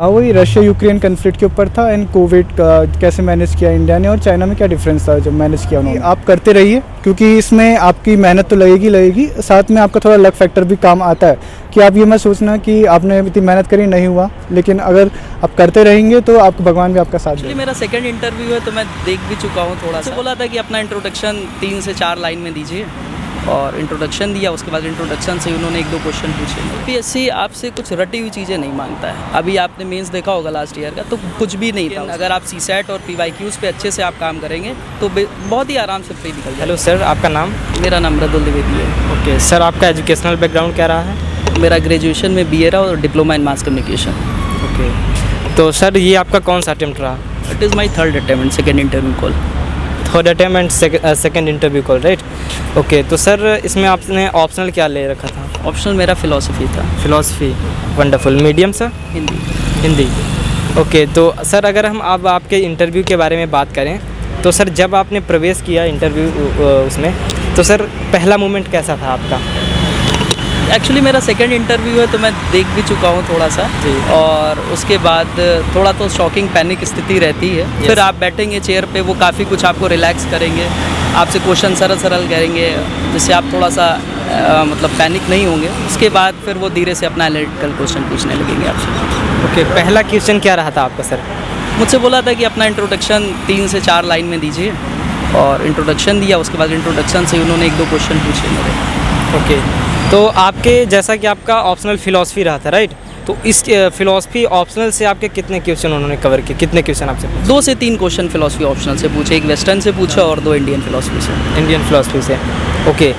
हाँ, वही Russia Ukraine conflict के ऊपर था एंड कोविड का कैसे मैनेज किया इंडिया ने और चाइना में क्या डिफरेंस था जब मैनेज किया उन्होंने। आप करते रहिए क्योंकि इसमें आपकी मेहनत तो लगेगी, साथ में आपका थोड़ा लक फैक्टर भी काम आता है कि आप ये मत सोचना कि आपने इतनी मेहनत करी नहीं हुआ, लेकिन अगर आप करते रहेंगे तो आपको भगवान भी आपका साथ देगा। मेरा सेकंड इंटरव्यू है तो मैं देख भी चुका हूँ थोड़ा सा। बोला था कि अपना इंट्रोडक्शन 3 से 4 लाइन में दीजिए और इंट्रोडक्शन दिया। उसके बाद इंट्रोडक्शन से उन्होंने 1-2 क्वेश्चन पूछे। यूपीएससी आपसे कुछ रटी हुई चीज़ें नहीं मांगता है। अभी आपने मेंस देखा होगा लास्ट ईयर का, तो कुछ भी नहीं था। अगर आप सीसेट और पीवाईक्यूज़ पे अच्छे से आप काम करेंगे तो बहुत ही आराम से प्री निकल जाए। हेलो सर, आपका नाम? मेरा नाम मृदुल द्विवेदी है। ओके सर, आपका एजुकेशनल बैकग्राउंड क्या रहा है? मेरा ग्रेजुएशन में BA रहा और diploma in mass communication. Okay, तो सर ये आपका कौन सा अटेम्प्ट रहा? It is my third attempt and second interview call. Third attempt and second interview call, right? Okay, तो सर इसमें आपने ऑप्शनल क्या ले रखा था? ऑप्शनल मेरा फिलॉसफी था। Philosophy, wonderful. Medium sir? Hindi. Okay, तो सर अगर हम अब आपके इंटरव्यू के बारे में बात करें तो सर जब आपने प्रवेश किया इंटरव्यू उसमें, तो सर पहला मोमेंट कैसा था आपका? एक्चुअली मेरा सेकंड इंटरव्यू है तो मैं देख भी चुका हूँ थोड़ा सा जी। और उसके बाद थोड़ा तो शॉकिंग पैनिक स्थिति रहती है। फिर आप बैठेंगे चेयर पे, वो काफ़ी कुछ आपको रिलैक्स करेंगे, आपसे क्वेश्चन सरल करेंगे जिससे आप थोड़ा सा मतलब पैनिक नहीं होंगे। उसके बाद फिर वो धीरे से अपना एनालिटिकल क्वेश्चन पूछने लगेंगे आपसे। ओके, पहला क्वेश्चन क्या रहा था आपका सर? मुझसे बोला था कि अपना इंट्रोडक्शन 3 से 4 लाइन में दीजिए और इंट्रोडक्शन दिया। उसके बाद इंट्रोडक्शन से उन्होंने 1-2 क्वेश्चन पूछे मेरे। ओके, तो आपके जैसा कि आपका ऑप्शनल फ़िलॉसफी रहा था, राइट? तो इस फ़िलॉसफी ऑप्शनल से आपके कितने क्वेश्चन उन्होंने कवर किए? कितने क्वेश्चन आपसे पूछे? 2 से 3 क्वेश्चन फिलॉसफी ऑप्शनल से पूछे, एक वेस्टर्न से पूछा और 2 इंडियन फिलॉसफी से। इंडियन फ़िलॉसफी से। ओके,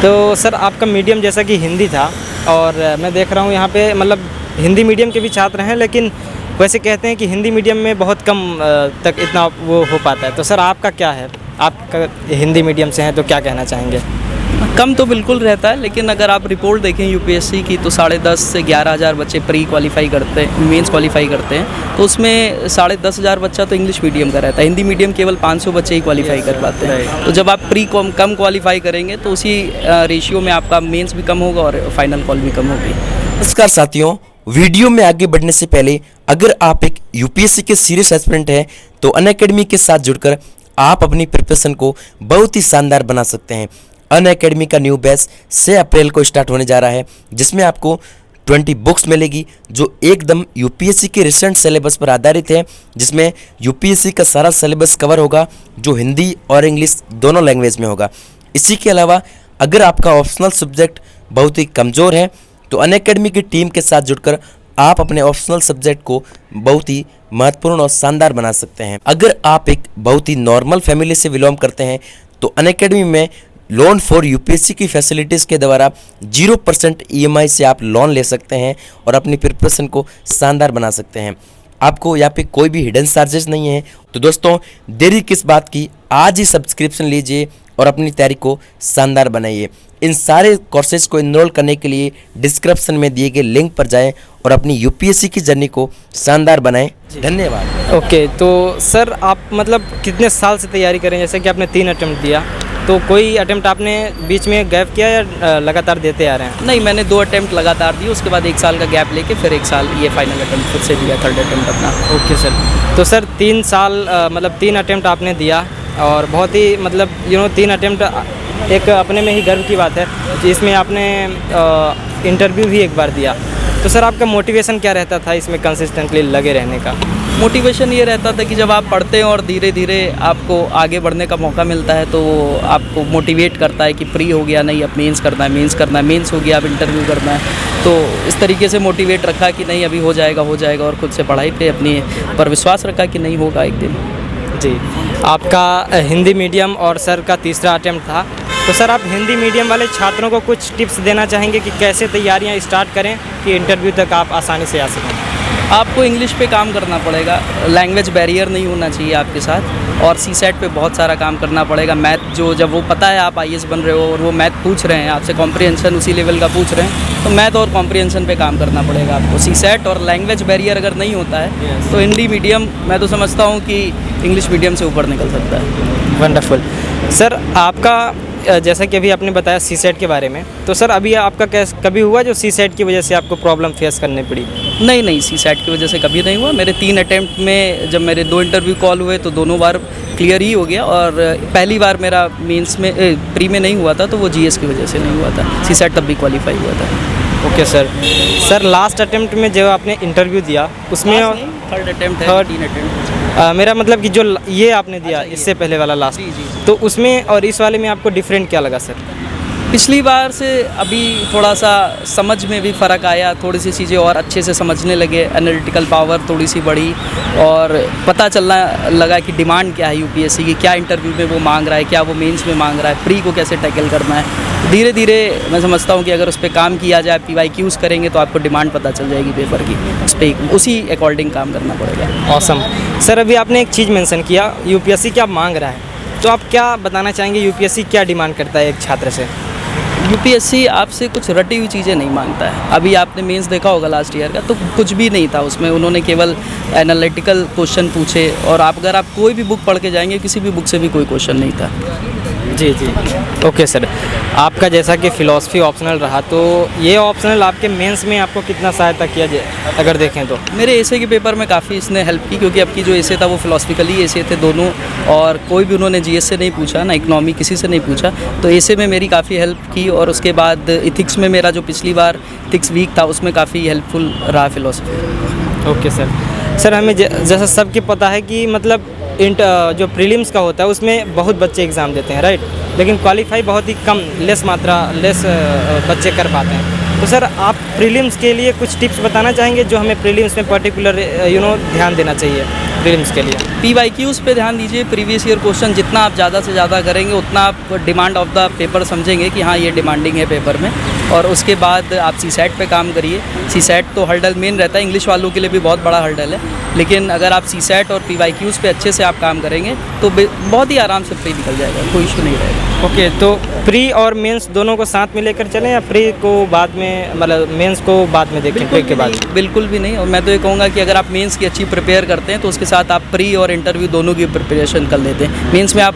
तो सर आपका मीडियम जैसा कि हिंदी था और मैं देख रहा हूँ यहाँ पे मतलब हिंदी मीडियम के भी छात्र हैं, लेकिन वैसे कहते हैं कि हिंदी मीडियम में बहुत कम तक इतना वो हो पाता है। तो सर आपका क्या है? आपका हिंदी मीडियम से हैं तो क्या कहना चाहेंगे? कम तो बिल्कुल रहता है, लेकिन अगर आप रिपोर्ट देखें यूपीएससी की तो 10,500 से 11,000 बच्चे प्री क्वालिफाई करते हैं, मेंस क्वालिफाई करते हैं। तो उसमें 10,500 बच्चा तो इंग्लिश मीडियम का रहता है। हिंदी मीडियम केवल 500 बच्चे ही क्वालिफाई कर पाते हैं। तो जब आप प्री कम क्वालिफाई करेंगे तो उसी रेशियो में आपका मेंस भी कम होगा और फाइनल कॉल भी कम होगी। नमस्कार साथियों, वीडियो में आगे बढ़ने से पहले अगर आप एक यूपीएससी के सीरियस एस्पिरेंट हैं तो अनअकैडमी के साथ जुड़कर आप अपनी प्रिपरेशन को बहुत ही शानदार बना सकते हैं। अनअकैडमी का न्यू बैच 6 अप्रैल को स्टार्ट होने जा रहा है, जिसमें आपको 20 बुक्स मिलेगी जो एकदम यूपीएससी के रिसेंट सिलेबस पर आधारित है, जिसमें यूपीएससी का सारा सिलेबस कवर होगा जो हिंदी और इंग्लिश दोनों लैंग्वेज में होगा। इसी के अलावा अगर आपका ऑप्शनल सब्जेक्ट बहुत ही कमज़ोर है तो अनअकैडमी की टीम के साथ जुड़कर आप अपने ऑप्शनल सब्जेक्ट को बहुत ही महत्वपूर्ण और शानदार बना सकते हैं। अगर आप एक बहुत ही नॉर्मल फैमिली से बिलोंग करते हैं तो अनअकैडमी में लोन फॉर यूपीएससी की फैसिलिटीज़ के द्वारा 0% EMI से आप लोन ले सकते हैं और अपनी प्रिपरेशन को शानदार बना सकते हैं। आपको यहाँ पे कोई भी हिडन चार्जेस नहीं है। तो दोस्तों, देरी किस बात की, आज ही सब्सक्रिप्शन लीजिए और अपनी तैयारी को शानदार बनाइए। इन सारे कोर्सेज को इनरोल करने के लिए डिस्क्रिप्शन में दिए गए लिंक पर जाएं और अपनी यूपीएससी की जर्नी को शानदार बनाएं। धन्यवाद। ओके, तो सर आप मतलब कितने साल से तैयारी करें? जैसे कि आपने 3 अटेम्प्ट दिया, तो कोई अटेम्प्ट आपने बीच में गैप किया या लगातार देते आ रहे हैं? नहीं, मैंने 2 अटेम्प्ट लगातार दिए, उसके बाद 1 साल का गैप लेके फिर 1 साल ये फाइनल अटेम्प्ट फिर से दिया, थर्ड अटेम्प्ट अपना। ओके सर, तो सर 3 साल मतलब 3 अटेम्प्ट आपने दिया और बहुत ही मतलब 3 अटेम्प्ट एक अपने में ही गर्व की बात है। इसमें आपने इंटरव्यू भी एक बार दिया, तो सर आपका मोटिवेशन क्या रहता था इसमें कंसिस्टेंटली लगे रहने का? मोटिवेशन ये रहता था कि जब आप पढ़ते हैं और धीरे धीरे आपको आगे बढ़ने का मौका मिलता है तो वो आपको मोटिवेट करता है कि प्री हो गया, नहीं अब मेंस करना है, मेंस हो गया अब इंटरव्यू करना है। तो इस तरीके से मोटिवेट रखा कि नहीं अभी हो जाएगा और खुद से पढ़ाई पे अपनी पर विश्वास रखा कि नहीं होगा एक दिन। जी, आपका हिंदी मीडियम और सर का तीसरा अटेम्प्ट था, तो सर आप हिंदी मीडियम वाले छात्रों को कुछ टिप्स देना चाहेंगे कि कैसे तैयारियां स्टार्ट करें कि इंटरव्यू तक आप आसानी से आ सकें? आपको इंग्लिश पे काम करना पड़ेगा, लैंग्वेज बैरियर नहीं होना चाहिए आपके साथ, और सीसेट पे बहुत सारा काम करना पड़ेगा। मैथ जो जब वो पता है आप IAS बन रहे हो और वो मैथ पूछ रहे हैं आपसे, कॉम्प्रिहेंशन उसी लेवल का पूछ रहे हैं, तो मैथ और कॉम्प्रिहेंशन पे काम करना पड़ेगा आपको। सीसेट और लैंग्वेज बैरियर अगर नहीं होता है तो हिंदी मीडियम मैं तो समझता हूँ कि इंग्लिश मीडियम से ऊपर निकल सकता है। वंडरफुल। सर आपका जैसा कि अभी आपने बताया सीसेट के बारे में, तो सर अभी आपका कभी हुआ जो सीसेट की वजह से आपको प्रॉब्लम फेस करनी पड़ी? नहीं, सीसेट की वजह से कभी नहीं हुआ। मेरे 3 अटेम्प्ट में जब मेरे 2 इंटरव्यू कॉल हुए तो दोनों बार क्लियर ही हो गया, और पहली बार मेरा मेंस में प्री में नहीं हुआ था तो वो जीएस की वजह से नहीं हुआ था। सीसेट तब भी क्वालिफाई हुआ था। ओके सर लास्ट अटेम्प्ट में जो आपने इंटरव्यू दिया उसमें थर्ड अटेम्प्ट है, Third- 3 अटेम्प्ट। मेरा मतलब कि जो ये आपने दिया अच्छा, ये। इससे पहले वाला लास्ट, जी। तो उसमें और इस वाले में आपको डिफरेंट क्या लगा सर? पिछली बार से अभी थोड़ा सा समझ में भी फ़र्क आया, थोड़ी सी चीज़ें और अच्छे से समझने लगे, एनालिटिकल पावर थोड़ी सी बढ़ी, और पता चलना लगा कि डिमांड क्या है यूपीएससी की, क्या इंटरव्यू में वो मांग रहा है, क्या वो मेंस में मांग रहा है, प्री को कैसे टैकल करना है। धीरे धीरे मैं समझता हूँ कि अगर उस पर काम किया जाए, PYQs करेंगे तो आपको डिमांड पता चल जाएगी पेपर की, उस पर उसी अकॉर्डिंग काम करना पड़ेगा। ऑसम सर, अभी आपने एक चीज़ मेंशन किया, यूपीएससी क्या मांग रहा है, तो आप क्या बताना चाहेंगे यूपीएससी क्या डिमांड करता है एक छात्र से? यूपीएससी आपसे कुछ रटी हुई चीज़ें नहीं मांगता है। अभी आपने मेंस देखा होगा लास्ट ईयर का, तो कुछ भी नहीं था उसमें। उन्होंने केवल एनालिटिकल क्वेश्चन पूछे, और अगर आप कोई भी बुक पढ़ के जाएंगे, किसी भी बुक से भी कोई क्वेश्चन नहीं था। जी। ओके सर, आपका जैसा कि फ़िलासफ़ी ऑप्शनल रहा, तो ये ऑप्शनल आपके मेंस में आपको कितना सहायता किया जाए अगर देखें तो? मेरे एसे के पेपर में काफ़ी इसने हेल्प की, क्योंकि अब की जो एसे था वो फिलोसफिकली एसे थे दोनों, और कोई भी उन्होंने जीएस से नहीं पूछा, ना इकोनॉमी किसी से नहीं पूछा, तो एसे में मेरी काफ़ी हेल्प की। और उसके बाद इथिक्स में मेरा जो पिछली बार इथिक्स वीक था उसमें काफ़ी हेल्पफुल रहा फिलोसफी। ओके सर हमें जैसा सबकी पता है कि मतलब जो प्रीलिम्स का होता है उसमें बहुत बच्चे एग्ज़ाम देते हैं, राइट, लेकिन क्वालिफाई बहुत ही कम लेस बच्चे कर पाते हैं। तो सर आप प्रीलिम्स के लिए कुछ टिप्स बताना चाहेंगे जो हमें प्रीलिम्स में पर्टिकुलर ध्यान देना चाहिए प्रीलिम्स के लिए? PYQs पे ध्यान दीजिए। प्रीवियस ईयर क्वेश्चन जितना आप ज़्यादा से ज़्यादा करेंगे उतना आप डिमांड ऑफ द पेपर समझेंगे कि हाँ ये डिमांडिंग है पेपर में। और उसके बाद आप सीसेट पे काम करिए। सीसेट तो हर्डल मेन रहता है, इंग्लिश वालों के लिए भी बहुत बड़ा हर्डल है, लेकिन अगर आप सीसेट और PYQs पे अच्छे से आप काम करेंगे तो बहुत ही आराम से प्री निकल जाएगा, कोई इशू नहीं रहेगा। ओके, तो प्री और मेंस दोनों को साथ में लेकर चलें या प्री को बाद में, मतलब मेंस को बाद में देखें प्री के बाद? बिल्कुल भी नहीं। और मैं तो ये कहूँगा कि अगर आप मेंस की अच्छी प्रिपेयर करते हैं तो उसके साथ आप प्री और इंटरव्यू दोनों की प्रिपरेशन कर लेते हैं। मेंस में आप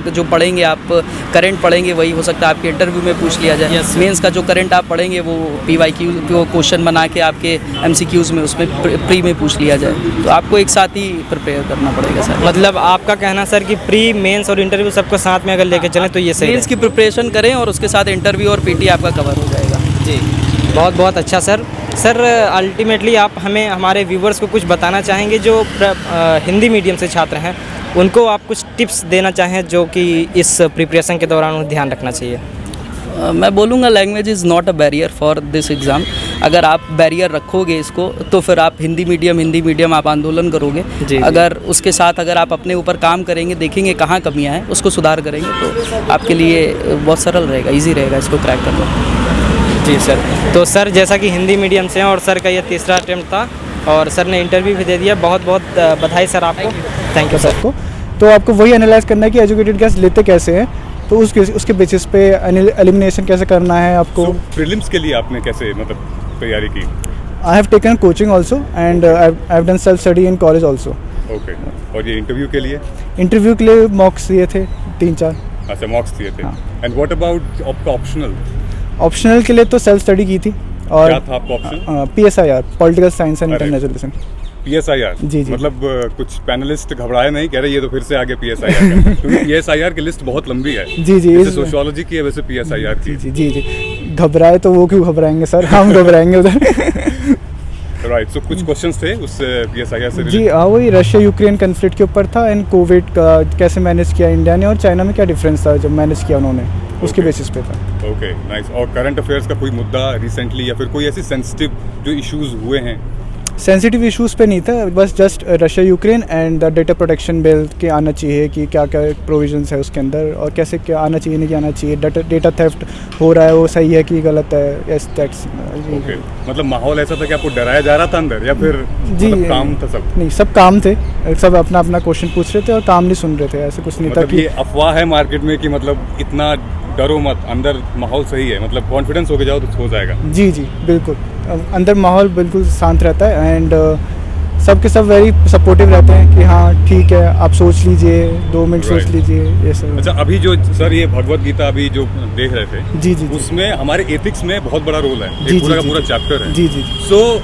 जो पढ़ेंगे, आप करंट पढ़ेंगे, वही हो सकता है आपके इंटरव्यू में पूछ लिया जाए। मेंस का जो करंट आप पढ़ेंगे वो PYQ को क्वेश्चन बना के आपके MCQs में उसमें प्री में पूछ लिया जाए, तो आपको एक साथ ही प्रिपेयर करना पड़ेगा सर। मतलब आपका कहना सर कि प्री, मेंस और इंटरव्यू सबको साथ में अगर लेके चलें तो ये सही मेंस की प्रिपरेशन करें और उसके साथ इंटरव्यू और PT आपका कवर हो जाएगा। जी, बहुत बहुत अच्छा सर। अल्टीमेटली आप हमें, हमारे व्यूवर्स को कुछ बताना चाहेंगे जो हिंदी मीडियम से छात्र हैं, उनको आप कुछ टिप्स देना चाहें जो कि इस प्रिपरेशन के दौरान उन्हें ध्यान रखना चाहिए? मैं बोलूँगा language is not a barrier for this exam. अगर आप बैरियर रखोगे इसको तो फिर आप हिंदी मीडियम आप आंदोलन करोगे। जी। अगर उसके साथ अगर आप अपने ऊपर काम करेंगे, देखेंगे कहाँ कमियाँ हैं, उसको सुधार करेंगे, तो आपके लिए बहुत सरल रहेगा, ईजी रहेगा इसको क्रैक करना। जी सर। तो सर जैसा कि हिंदी मीडियम से हैं और सर का ये तीसरा अटेम्प्ट था और सर ने इंटरव्यू भी दे दिया, बहुत बहुत बधाई सर आपको। Thank you sir. आपको तो आपको वही एनालाइज करना है कि एजुकेटेड गैस लेते कैसे हैं, तो उसके बेसिस पे एलिमिनेशन कैसे करना है आपको। प्रीलिम्स के लिए आपने कैसे मतलब तैयारी की? I have taken coaching also and I have done self study in college also. Okay, और ये इंटरव्यू के लिए? इंटरव्यू के लिए मॉक्स दिए थे 3-4। अच्छा, मॉक्स दिए थे। एंड व्हाट अबाउट आपका ऑप्शनल? ऑप्शनल के लिए तो सेल्फ स्टडी की थी। और क्या था आपका option? PSIR, political science and अरे। International relation. PSIR? जी। मतलब कुछ पैनलिस्ट घबराए नहीं, कह रहे ये तो फिर से आगे PSIR का, क्योंकि PSIR की लिस्ट बहुत लंबी है। जी। जैसे सोशियोलॉजी की है वैसे PSIR की। जी। घबराए तो वो क्यों घबराएंगे सर, हम घबराएंगे उधर। राइट, सो कुछ क्वेश्चंस थे उस PSIR से जी हाँ, वही रशिया यूक्रेन कन्फ्लिक्ट के ऊपर था, एंड कोविड का कैसे मैनेज किया इंडिया ने, और चाइना में क्या डिफरेंस था जब मैनेज किया उन्होंने, उसके बेसिस पे था। Okay, nice. और करंट अफेयर्स का कोई मुद्दा रिसेंटली या फिर कोई ऐसी सेंसिटिव जो इश्यूज हुए हैं? सेंसिटिव इश्यूज पे नहीं था, बस just Russia Ukraine and the data protection bill के आना चाहिए कि क्या क्या प्रोविजंस है उसके अंदर, और कैसे क्या आना चाहिए नहीं आना चाहिए, डेटा थेफ्ट हो रहा है वो सही है कि गलत है। Yes, that's. ओके, मतलब माहौल ऐसा था कि आपको डराया जा रहा था अंदर, या फिर जी मतलब काम था सब? नहीं, सब काम थे, सब अपना अपना क्वेश्चन पूछ रहे थे और काम नहीं सुन रहे थे, ऐसे कुछ नहीं था मतलब कि ये अफवाह है मार्केट में कि मतलब इतना डरो मत, अंदर माहौल सही है, मतलब कॉन्फिडेंस होके जाओ तो हो जाएगा। जी बिल्कुल, अंदर माहौल बिल्कुल शांत रहता है एंड सबके सब वेरी सपोर्टिव रहते हैं कि हाँ ठीक है, आप सोच लीजिए, 2 मिनट सोच Right. लीजिए, ये सब। अच्छा, अभी जो सर ये भगवत गीता अभी जो देख रहे थे, जी जी जी उसमें हमारे एथिक्स में बहुत बड़ा रोल है, जी, एक पूरा जी, का पूरा चैप्टर है। जी जी जी। सो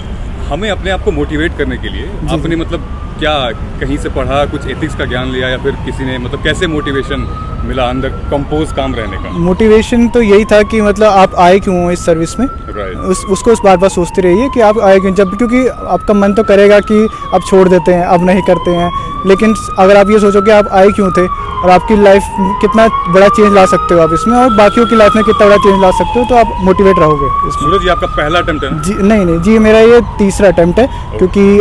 हमें अपने आप को मोटिवेट करने के लिए जी, आपने मतलब क्या कहीं से पढ़ा, कुछ एथिक्स का ज्ञान लिया, या फिर किसी ने मतलब कैसे मोटिवेशन मिला अंदर कंपोज काम रहने का? मोटिवेशन तो यही था कि मतलब आप आए क्यों हो इस सर्विस में, राइट, उसको बार बार सोचते रहिए कि आप आए क्यों, जब क्योंकि आपका मन तो करेगा कि आप छोड़ देते हैं, अब नहीं करते हैं, लेकिन अगर आप ये सोचो कि आप आए क्यों थे और आपकी लाइफ कितना बड़ा चेंज ला सकते हो आप इसमें, और बाकियों की लाइफ में कितना बड़ा चेंज ला सकते हो, तो आप मोटिवेट रहोगे इसमें। सूरज जी आपका पहला अटेम्प्ट है ना? जी नहीं जी, मेरा ये तीसरा अटेम्प्ट है, क्योंकि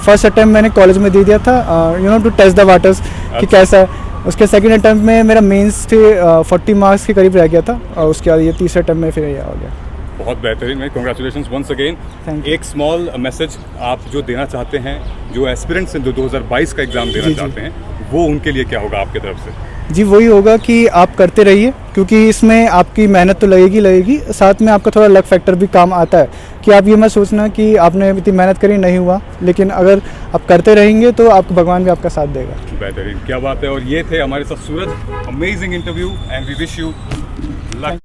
फर्स्ट अटेम्प्ट मैंने कॉलेज में दे दिया था, टू टेस्ट द वाटर्स कि कैसा है। उसके सेकंड अटेम्प्ट में मेरा मेंस थे 40 मार्क्स के करीब रह गया था, और उसके बाद ये तीसरे अटेम्प्ट में फिर ये आ गया। बहुत बेहतरीन है, congratulations once again. Thank you. एक स्मॉल मैसेज आप जो देना चाहते हैं, जो एस्पिरेंट्स हैं जो 2022 का एग्जाम देना जी, जी। चाहते हैं, वो उनके लिए क्या होगा आपकी तरफ से? जी वही होगा कि आप करते रहिए, क्योंकि इसमें आपकी मेहनत तो लगेगी, साथ में आपका थोड़ा लक फैक्टर भी काम आता है, कि आप ये मत सोचना कि आपने इतनी मेहनत करी नहीं हुआ, लेकिन अगर आप करते रहेंगे तो आपको भगवान भी आपका साथ देगा। बेहतरीन, क्या बात है। और ये थे हमारे साथ Suraj, amazing interview and we wish you luck.